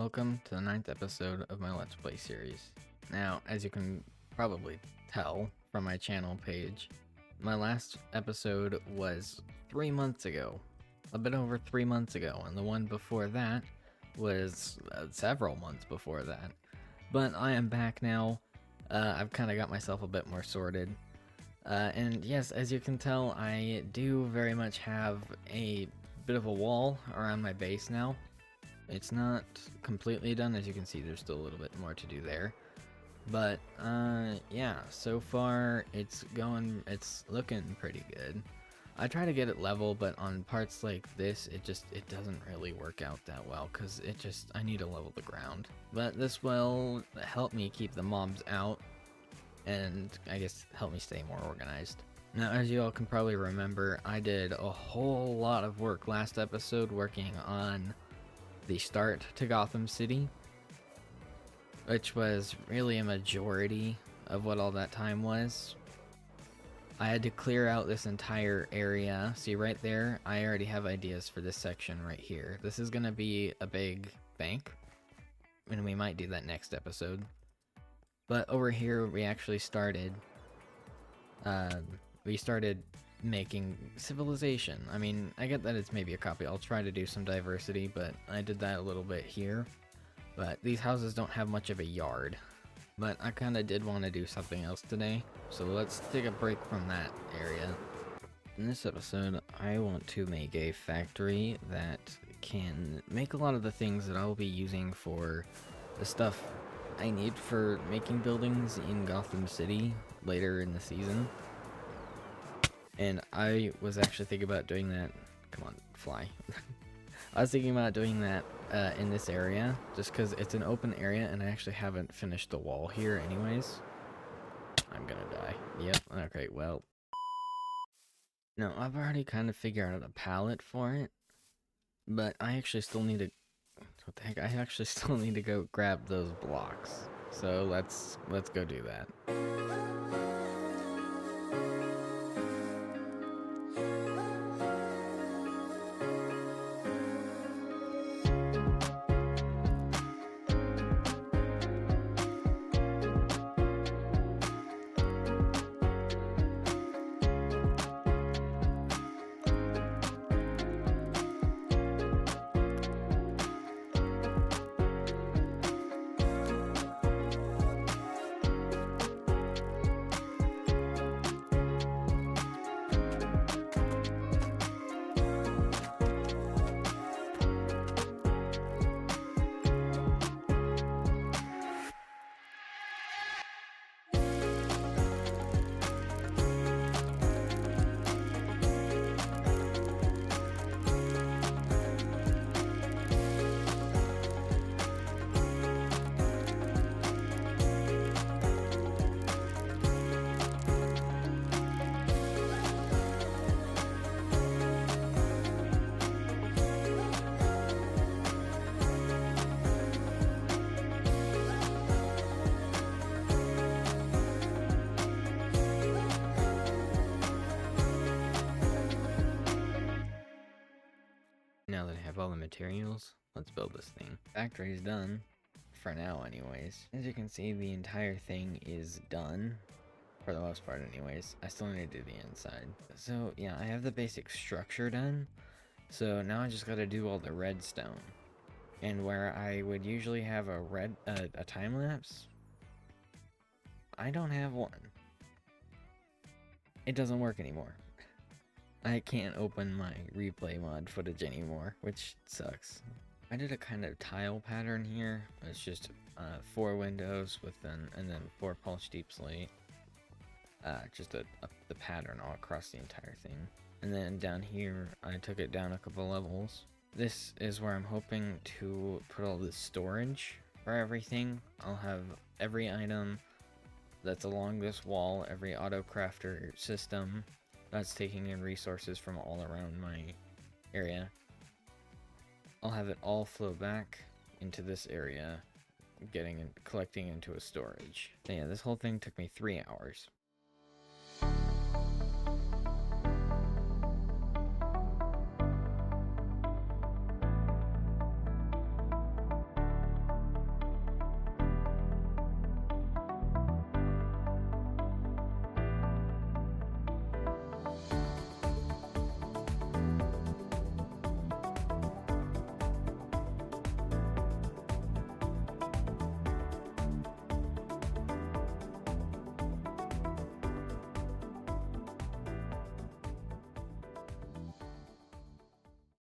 Welcome to the 9th episode of my Let's Play series. Now, as you can probably tell from my channel page, my last episode was 3 months ago. A bit over 3 months ago, and the one before that was several months before that. But I am back now. I've kind of got myself a bit more sorted. And yes, as you can tell, I do very much have a bit of a wall around my base now. It's not completely done, as you can see. There's still a little bit more to do there, but yeah, so far it's looking pretty good. I try to get it level, but on parts like this it doesn't really work out that well, because I need to level the ground. But this will help me keep the mobs out, and I guess help me stay more organized. Now, as you all can probably remember, I did a whole lot of work last episode working on the start to Gotham City, which was really a majority of what all that time was. I had to clear out this entire area. See right there, I already have ideas for this section right here. This is gonna be a big bank, and we might do that next episode. But over here we actually started making civilization. I mean, I get that it's maybe a copy. I'll try to do some diversity, but I did that a little bit here. But these houses don't have much of a yard. But I kind of did want to do something else today, so let's take a break from that area. In this episode, I want to make a factory that can make a lot of the things that I'll be using for the stuff I need for making buildings in Gotham City later in the season. And I was actually thinking about doing that. Come on, fly. I was thinking about doing that in this area, just because it's an open area and I actually haven't finished the wall here anyways. I'm gonna die. Yep, okay, well. No, I've already kind of figured out a palette for it, but I actually still need to... What the heck? I actually still need to go grab those blocks. So let's go do that. Now that I have all the materials, let's build this thing. Factory's done, for now anyways. As you can see, the entire thing is done, for the most part anyways. I still need to do the inside. So yeah, I have the basic structure done, so now I just gotta do all the redstone. And where I would usually have a time lapse, I don't have one. It doesn't work anymore. I can't open my replay mod footage anymore, which sucks. I did a kind of tile pattern here. It's just 4 windows and then 4 polished deep slate. Just the pattern all across the entire thing. And then down here, I took it down a couple levels. This is where I'm hoping to put all the storage for everything. I'll have every item that's along this wall, every auto crafter system that's taking in resources from all around my area. I'll have it all flow back into this area, collecting into a storage. So yeah, this whole thing took me 3 hours.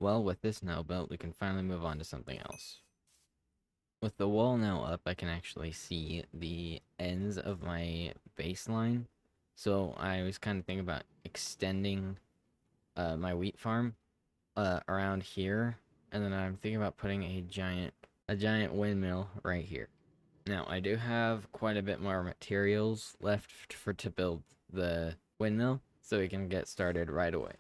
Well, with this now built, we can finally move on to something else. With the wall now up, I can actually see the ends of my baseline. So I was kind of thinking about extending my wheat farm around here, and then I'm thinking about putting a giant windmill right here. Now I do have quite a bit more materials left to build the windmill, so we can get started right away.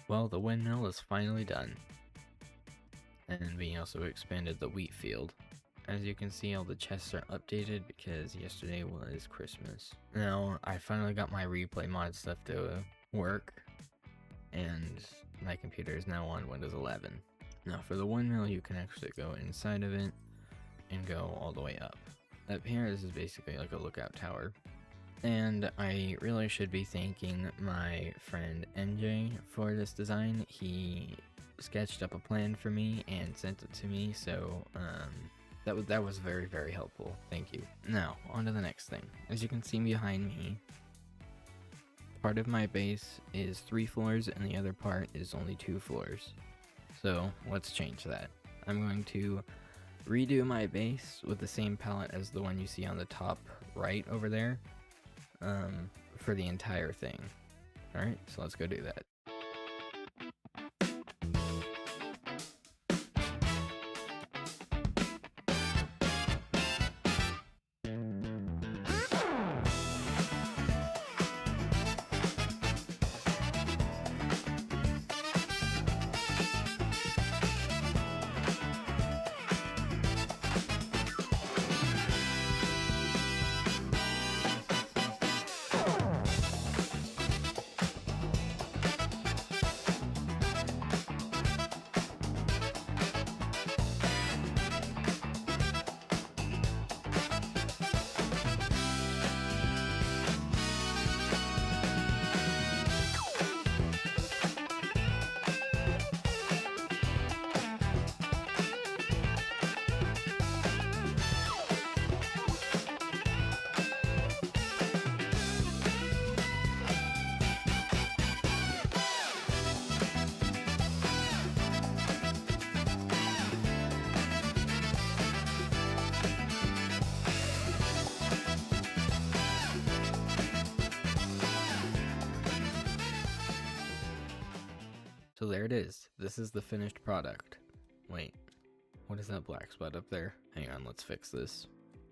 Well, the windmill is finally done. And we also expanded the wheat field. As you can see, all the chests are updated because yesterday was Christmas. Now, I finally got my replay mod stuff to work, and my computer is now on Windows 11. Now, for the windmill, you can actually go inside of it and go all the way up. Up here, this is basically like a lookout tower. And I really should be thanking my friend NJ for this design. He sketched up a plan for me and sent it to me, so that was very, very helpful. Thank you. Now, on to the next thing. As you can see behind me, part of my base is 3 floors and the other part is only 2 floors. So let's change that. I'm going to redo my base with the same palette as the one you see on the top right over there. For the entire thing. Alright, so let's go do that. So there it is. This is the finished product. Wait, what is that black spot up there? Hang on, let's fix this.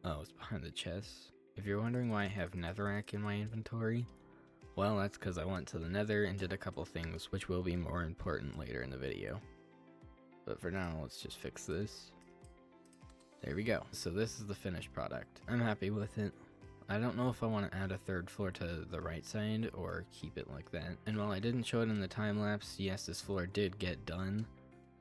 Oh, it's behind the chest. If you're wondering why I have netherrack in my inventory, well, that's because I went to the nether and did a couple things which will be more important later in the video. But for now, let's just fix this. There we go. So this is the finished product. I'm happy with it. I don't know if I want to add a third floor to the right side or keep it like that. And while I didn't show it in the time lapse, yes, this floor did get done.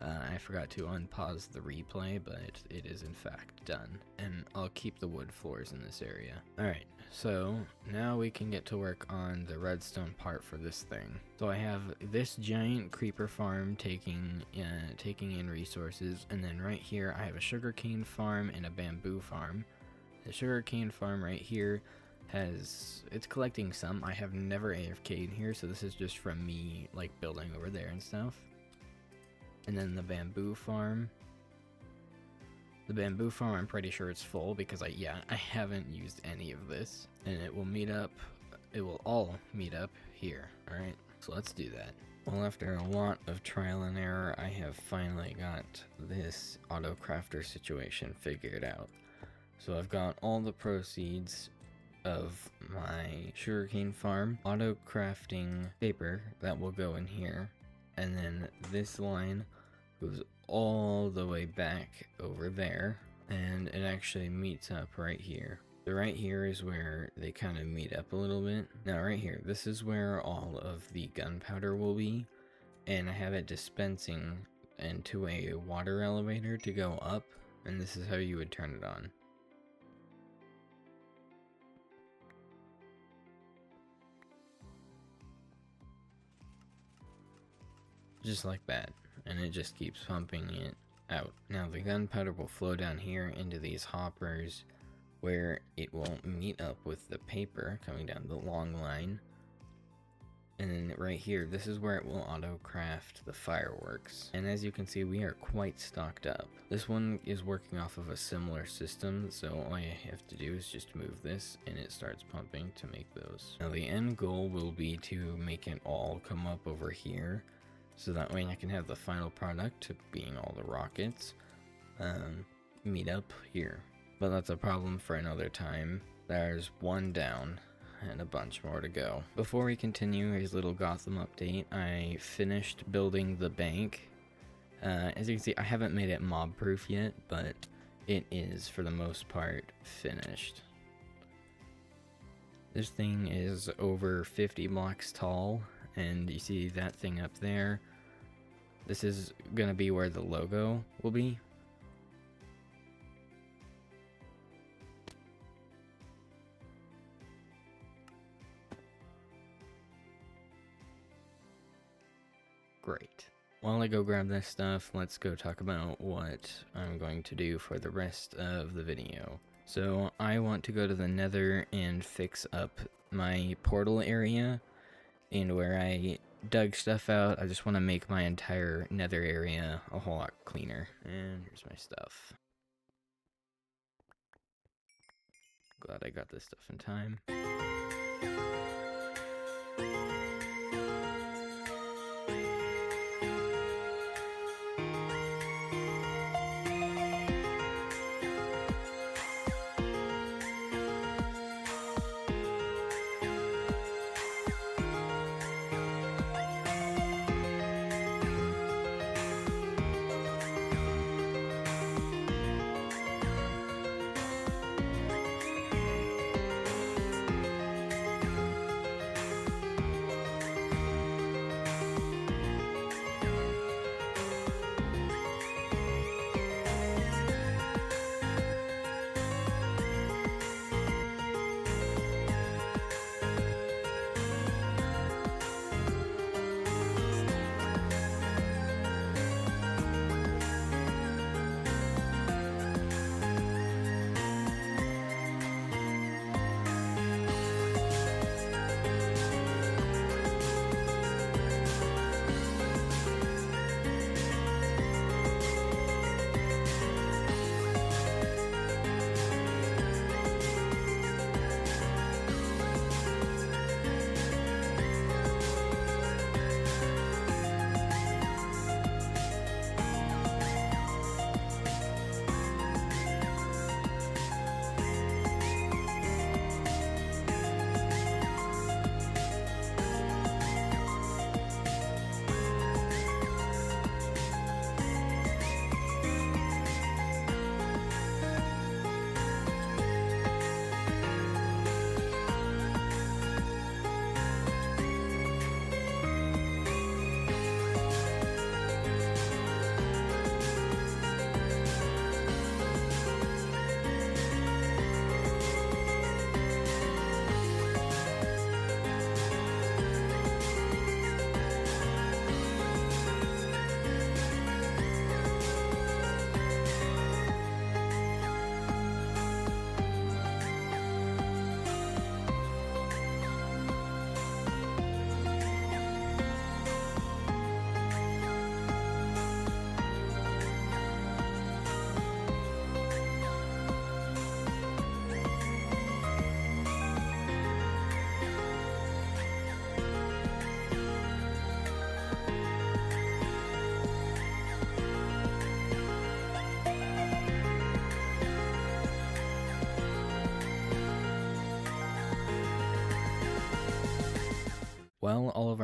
I forgot to unpause the replay, but it is in fact done. And I'll keep the wood floors in this area. Alright, so now we can get to work on the redstone part for this thing. So I have this giant creeper farm taking in resources, and then right here I have a sugarcane farm and a bamboo farm. The sugarcane farm right here it's collecting some. I have never AFK'd here, so this is just from me like building over there and stuff. And then the bamboo farm. The bamboo farm, I'm pretty sure it's full because I haven't used any of this. And it will all meet up here, alright? So let's do that. Well, after a lot of trial and error, I have finally got this auto crafter situation figured out. So I've got all the proceeds of my sugarcane farm, auto crafting paper that will go in here, and then this line goes all the way back over there, and it actually meets up right here. So right here is where they kind of meet up a little bit. Now right here, this is where all of the gunpowder will be, and I have it dispensing into a water elevator to go up, and this is how you would turn it on. Just like that, and it just keeps pumping it out. Now the gunpowder will flow down here into these hoppers where it will meet up with the paper coming down the long line, and then right here, this is where it will auto craft the fireworks. And as you can see, we are quite stocked up. This one is working off of a similar system, so all you have to do is just move this and it starts pumping to make those. Now the end goal will be to make it all come up over here, so that way I can have the final product, being all the rockets, meet up here. But that's a problem for another time. There's one down and a bunch more to go. Before we continue, here's a little Gotham update. I finished building the bank. As you can see, I haven't made it mob proof yet, but it is for the most part finished. This thing is over 50 blocks tall, and you see that thing up there. This is gonna be where the logo will be. Great. While I go grab this stuff, let's go talk about what I'm going to do for the rest of the video. So I want to go to the nether and fix up my portal area, and where I dug stuff out, I just want to make my entire nether area a whole lot cleaner. And here's my stuff. Glad I got this stuff in time.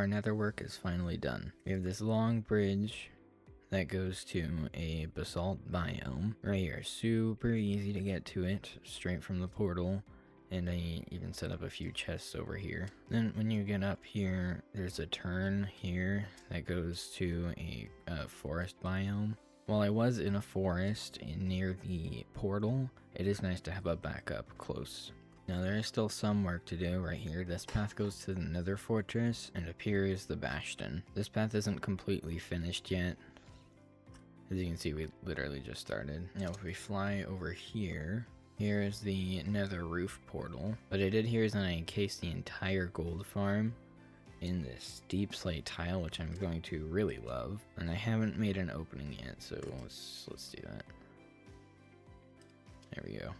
our nether work is finally done. We have this long bridge that goes to a basalt biome right here. Super easy to get to it straight from the portal. And I even set up a few chests over here. Then when you get up here, there's a turn here that goes to a forest biome. While I was in a forest near the portal, it is nice to have a backup close. Now there is still some work to do right here. This path goes to the Nether Fortress, and up here is the Bastion. This path isn't completely finished yet. As you can see, we literally just started. Now if we fly over here, here is the Nether Roof portal. What I did here is that I encased the entire gold farm in this deep slate tile, which I'm going to really love. And I haven't made an opening yet, so let's do that. There we go.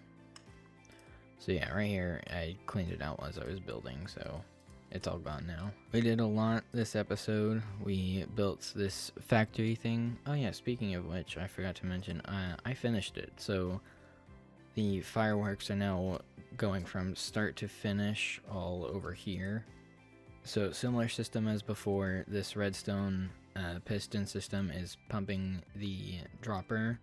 So yeah, right here, I cleaned it out as I was building, so it's all gone now. We did a lot this episode. We built this factory thing. Oh yeah, speaking of which, I forgot to mention, I finished it. So the fireworks are now going from start to finish all over here. So similar system as before, this redstone piston system is pumping the dropper,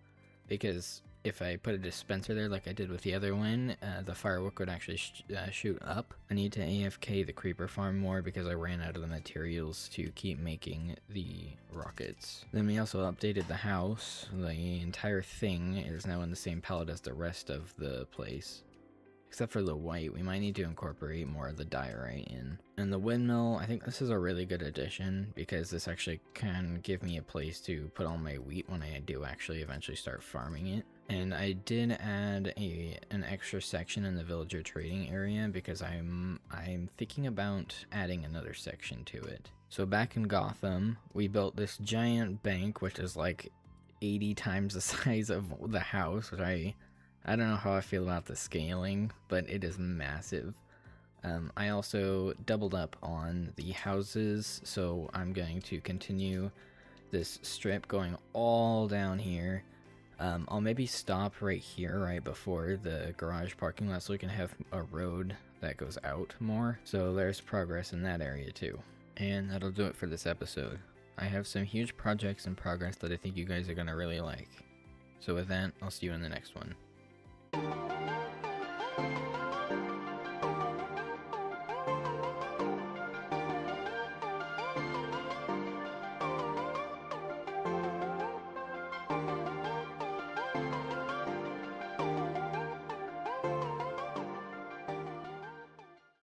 because if I put a dispenser there like I did with the other one, the firework would actually shoot up. I need to AFK the creeper farm more because I ran out of the materials to keep making the rockets. Then we also updated the house. The entire thing is now in the same palette as the rest of the place. Except for the white, we might need to incorporate more of the diorite in. And the windmill, I think this is a really good addition because this actually can give me a place to put all my wheat when I do actually eventually start farming it. And I did add an extra section in the villager trading area because I'm thinking about adding another section to it. So back in Gotham, we built this giant bank, which is like 80 times the size of the house, which I don't know how I feel about the scaling, but it is massive. I also doubled up on the houses, so I'm going to continue this strip going all down here. I'll maybe stop right here, right before the garage parking lot, so we can have a road that goes out more. So there's progress in that area too. And that'll do it for this episode. I have some huge projects in progress that I think you guys are going to really like. So with that, I'll see you in the next one.